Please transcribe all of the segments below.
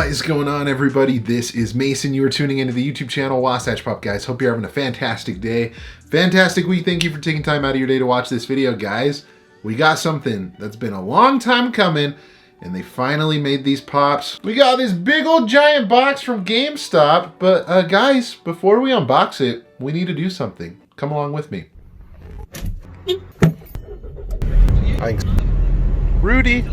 What is going on, everybody? This is Mason. You are tuning into the YouTube channel Wasatch Pop, guys. Hope you're having a fantastic day, fantastic week. Thank you for taking time out of your day to watch this video, guys. We got something that's been a long time coming, and they finally made these pops. We got this big old giant box from GameStop, but guys, before we unbox it, we need to do something. Come along with me. Thanks. Rudy.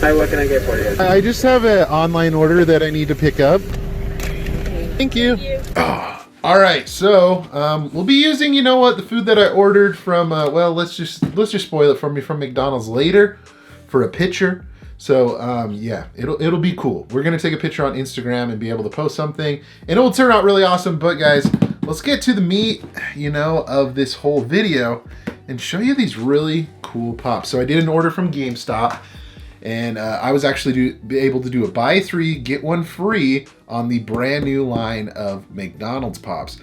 Hi, what can I get for you? I just have an online order that I need to pick up. Thank you. Oh. All right, so we'll be using, you know what, the food that I ordered from. Well, let's just spoil it for me from McDonald's later for a picture. So yeah, it'll be cool. We're gonna take a picture on Instagram and be able to post something, and it will turn out really awesome. But guys, let's get to the meat, you know, of this whole video and show you these really cool pops. So I did an order from GameStop. And I was actually able to do a buy 3, get 1 free on the brand new line of McDonald's pops.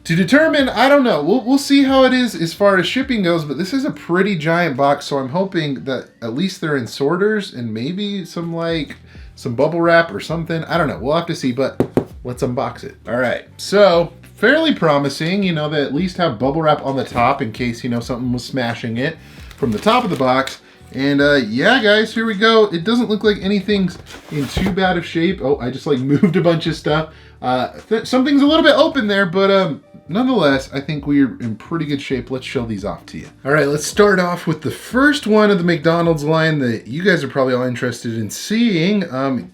To determine, I don't know, we'll see how it is as far as shipping goes, but this is a pretty giant box, so I'm hoping that at least they're in sorters and maybe some bubble wrap or something. I don't know, we'll have to see, but let's unbox it. All right, so fairly promising, you know, they at least have bubble wrap on the top in case, you know, something was smashing it from the top of the box. And yeah, guys, here we go. It doesn't look like anything's in too bad of shape. Oh, I just like moved a bunch of stuff. Something's a little bit open there, but nonetheless, I think we're in pretty good shape. Let's show these off to you. All right, let's start off with the first one of the McDonald's line that you guys are probably all interested in seeing.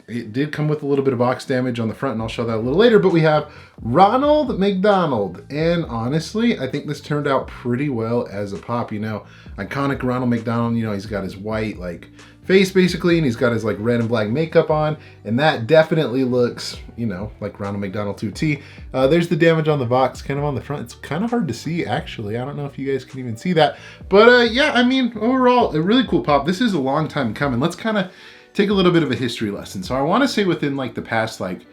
It did come with a little bit of box damage on the front, and I'll show that a little later, but we have Ronald McDonald. And honestly, I think this turned out pretty well as a pop. You know, iconic Ronald McDonald, you know, he's got his white like face basically, and he's got his like red and black makeup on, and that definitely looks, you know, like Ronald McDonald to a T. There's the damage on the box kind of on the front. It's kind of hard to see, actually. I don't know if you guys can even see that, but yeah, I mean, overall a really cool pop. This is a long time coming. Let's kind of take a little bit of a history lesson. So I want to say within like the past like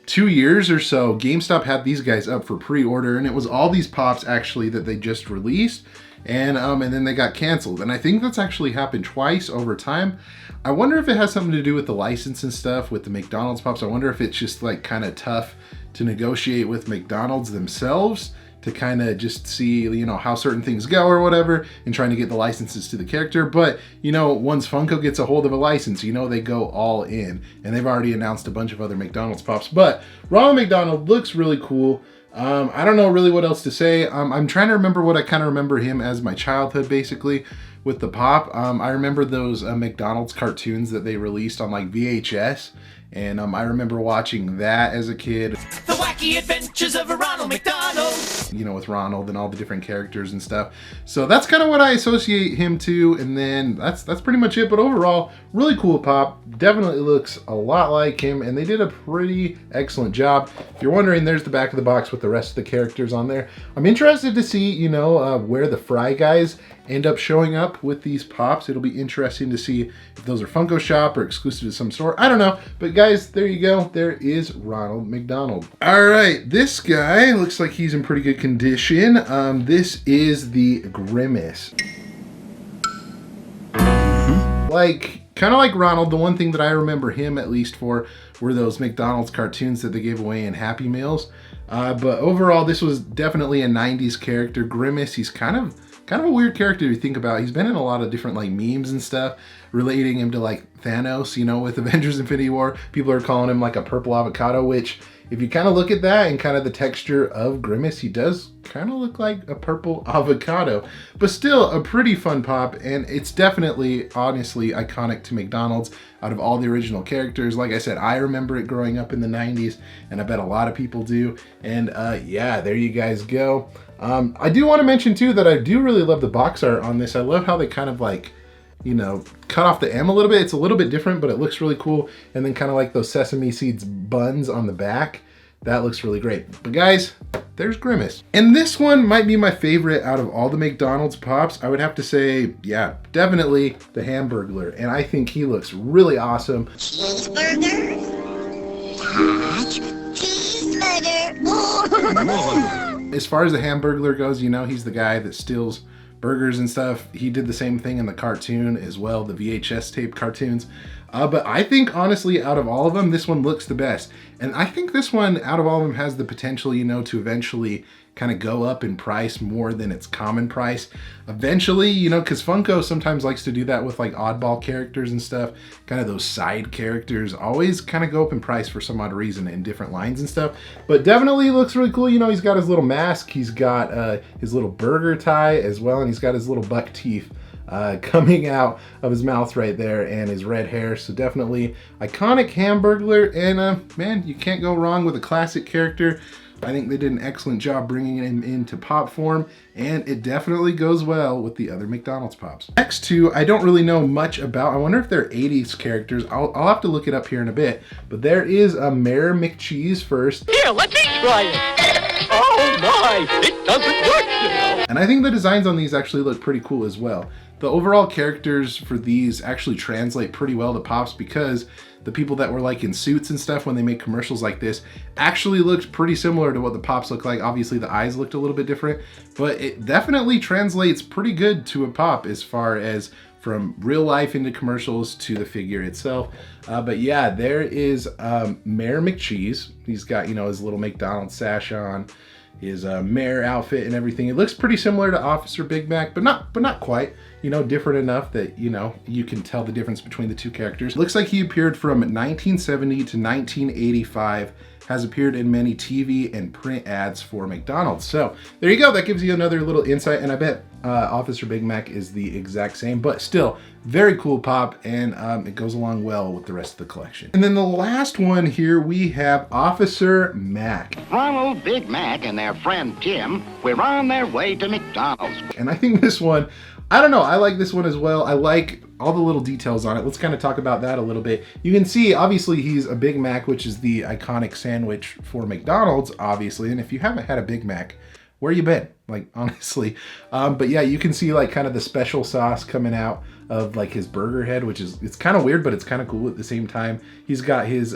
2 years or so, GameStop had these guys up for pre-order, and it was all these pops actually that they just released, and then they got canceled. And I think that's actually happened twice over time. I wonder if it has something to do with the license and stuff with the McDonald's pops. I wonder if it's just like kind of tough to negotiate with McDonald's themselves to kind of just see, you know, how certain things go or whatever, and trying to get the licenses to the character. But, you know, once Funko gets a hold of a license, you know, they go all in, and they've already announced a bunch of other McDonald's pops. But Ronald McDonald looks really cool. I don't know really what else to say. I'm trying to remember what I kind of remember him as my childhood, basically, with the pop. I remember those McDonald's cartoons that they released on like VHS, and I remember watching that as a kid. The Wacky Adventures of Ronald McDonald. You know, with Ronald and all the different characters and stuff. So that's kind of what I associate him to, and then that's pretty much it. But overall, really cool pop. Definitely looks a lot like him, and they did a pretty excellent job. If you're wondering, there's the back of the box with the rest of the characters on there. I'm interested to see, you know, where the Fry guys end up showing up with these pops. It'll be interesting to see if those are Funko Shop or exclusive to some store. I don't know, but guys, there you go. There is Ronald McDonald. All right, this guy looks like he's in pretty good condition. This is the Grimace. Like, kind of like Ronald, the one thing that I remember him at least for were those McDonald's cartoons that they gave away in Happy Meals. But overall, this was definitely a 90s character. Grimace, he's kind of a weird character to think about. He's been in a lot of different like memes and stuff relating him to like Thanos, you know, with Avengers Infinity War. People are calling him like a purple avocado, which if you kind of look at that and kind of the texture of Grimace, he does kind of look like a purple avocado, but still a pretty fun pop. And it's definitely, honestly, iconic to McDonald's out of all the original characters. Like I said, I remember it growing up in the 90s, and I bet a lot of people do. And yeah, there you guys go. I do want to mention too that I do really love the box art on this. I love how they kind of like, you know, cut off the M a little bit. It's a little bit different, but it looks really cool. And then kind of like those sesame seeds buns on the back. That looks really great. But guys, there's Grimace. And this one might be my favorite out of all the McDonald's pops. I would have to say, yeah, definitely the Hamburglar. And I think he looks really awesome. Cheeseburger. Cheeseburger. As far as the Hamburglar goes, you know, he's the guy that steals burgers and stuff. He did the same thing in the cartoon as well, the VHS tape cartoons. But I think honestly, out of all of them, this one looks the best. And I think this one, out of all of them, has the potential, you know, to eventually kind of go up in price more than its common price. Eventually, you know, because Funko sometimes likes to do that with like oddball characters and stuff. Kind of those side characters always kind of go up in price for some odd reason in different lines and stuff. But definitely looks really cool. You know, he's got his little mask. He's got his little burger tie as well. And he's got his little buck teeth coming out of his mouth right there, and his red hair. So definitely iconic Hamburglar, and man, you can't go wrong with a classic character. I think they did an excellent job bringing him into pop form, and it definitely goes well with the other McDonald's pops. Next two, I don't really know much about. I wonder if they're 80s characters. I'll have to look it up here in a bit, but there is a Mayor McCheese first. Here, let me try it. Oh my, it doesn't work, you know. And I think the designs on these actually look pretty cool as well. The overall characters for these actually translate pretty well to pops, because the people that were like in suits and stuff when they make commercials like this actually looked pretty similar to what the pops look like. Obviously the eyes looked a little bit different, but it definitely translates pretty good to a pop as far as from real life into commercials to the figure itself. But yeah, there is Mayor McCheese. He's got, you know, his little McDonald's sash on, his mayor outfit and everything. It looks pretty similar to Officer Big Mac, but not quite. You know, different enough that, you know, you can tell the difference between the two characters. Looks like he appeared from 1970 to 1985, has appeared in many TV and print ads for McDonald's. So there you go. That gives you another little insight, and I bet Officer Big Mac is the exact same, but still very cool pop, and it goes along well with the rest of the collection. And then the last one here, we have Officer Mac. Ronald, Big Mac, and their friend Tim were on their way to McDonald's. And I think this one, I don't know, I like this one as well. I like all the little details on it. Let's kind of talk about that a little bit. You can see, obviously, he's a Big Mac, which is the iconic sandwich for McDonald's, obviously. And if you haven't had a Big Mac, where you been? Like, honestly. But yeah, you can see like kind of the special sauce coming out of like his burger head, which is, it's kind of weird, but it's kind of cool at the same time. He's got his,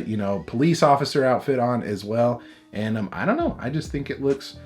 you know, police officer outfit on as well. And I don't know, I just think it looks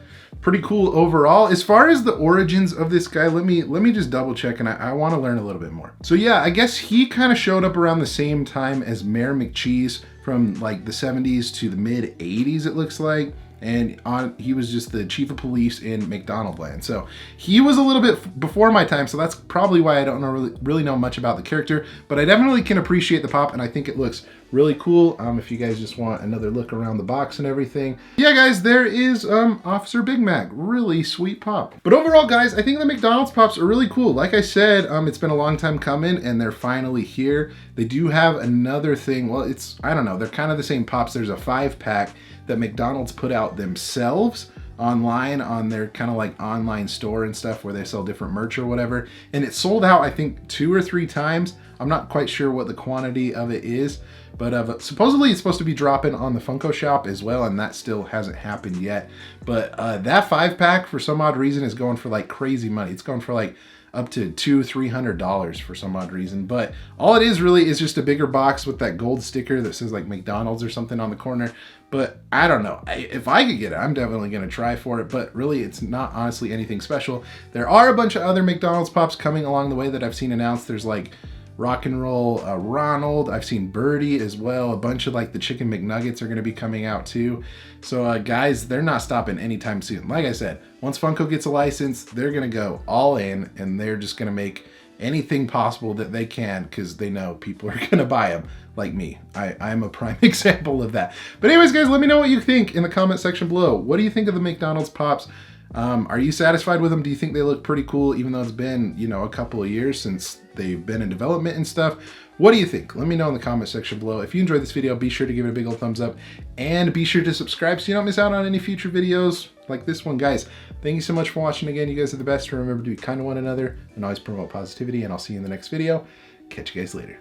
pretty cool overall. As far as the origins of this guy, let me just double check, and I want to learn a little bit more. So yeah, I guess he kind of showed up around the same time as Mayor McCheese, from like the 70s to the mid 80s, it looks like. And he was just the chief of police in McDonald land. So he was a little bit before my time, so that's probably why I don't really know much about the character, but I definitely can appreciate the pop, and I think it looks really cool. If you guys just want another look around the box and everything. Yeah, guys, there is Officer Big Mac. Really sweet pop. But overall, guys, I think the McDonald's pops are really cool. Like I said, it's been a long time coming, and they're finally here. They do have another thing. Well, I don't know, they're kind of the same pops. There's a 5-pack that McDonald's put out themselves online on their kind of like online store and stuff, where they sell different merch or whatever. And it sold out, I think, 2 or 3 times. I'm not quite sure what the quantity of it is, but supposedly it's supposed to be dropping on the Funko shop as well, and that still hasn't happened yet. But that 5-pack, for some odd reason, is going for like crazy money. It's going for like up to $200-300 for some odd reason. But all it is really is just a bigger box with that gold sticker that says like McDonald's or something on the corner. But I don't know, if I could get it, I'm definitely gonna try for it, but really it's not honestly anything special. There are a bunch of other McDonald's pops coming along the way that I've seen announced. There's like Rock and Roll Ronald, I've seen Birdie as well. A bunch of like the Chicken McNuggets are gonna be coming out too. So guys, they're not stopping anytime soon. Like I said, once Funko gets a license, they're gonna go all in, and they're just gonna make anything possible that they can, because they know people are gonna buy them, like me. I'm a prime example of that. But anyways, guys, let me know what you think in the comment section below. What do you think of the McDonald's pops? Are you satisfied with them? Do you think they look pretty cool, even though it's been, you know, a couple of years since they've been in development and stuff? What do you think? Let me know in the comment section below. If you enjoyed this video, be sure to give it a big old thumbs up, and be sure to subscribe so you don't miss out on any future videos like this one. Guys, thank you so much for watching again. You guys are the best. Remember to be kind to one another and always promote positivity, and I'll see you in the next video. Catch you guys later.